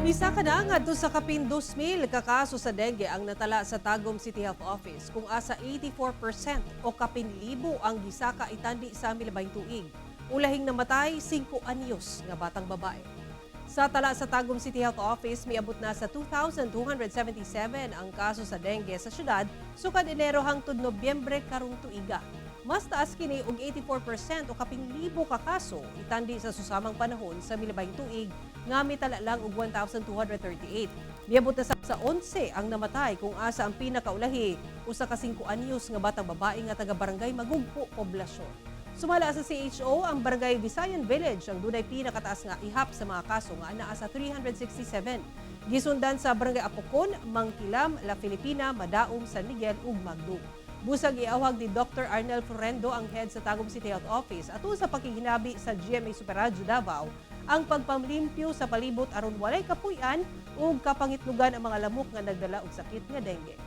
Misa ka na ngadto sa kapin 2,000 ka kaso sa dengue ang natala sa Tagum City Health Office kung asa 84% o kapin libo ang gisaka itandi sa milabay tuig. Ulahing namatay 5 anyos nga batang babae. Sa tala sa Tagum City Health Office, miabot na sa 2,277 ang kaso sa dengue sa syudad sukad Enero hangtod Nobyembre karong tuiga. Mas taas kini og 84% o kaping libo ka kaso itandi sa susamang panahon sa milabayng tuig nga mitala lang og 1,238. Miabot na sa 11 ang namatay kung asa ang pinakaulahi usa ka 5 anyos nga batang babae nga taga Barangay Magugpo poblasyon. Sumala sa CHO ang Barangay Visayan Village ang dunay pinakataas nga ihap sa mga kaso nga anaa sa 367. Gisundan sa Barangay Apocon, Mangkilam, La Filipina, Madaum, San Miguel ug Magdo. Busag iawhag ni Dr. Arnel Florendo ang head sa Tagum City Health Office ato sa pakihinabi sa GMA Superradyo Davao ang pagpamlimpyo sa palibot aron walay kapuy-an ug kapangitlugan ang mga lamok nga nagdala og sakit nga dengue.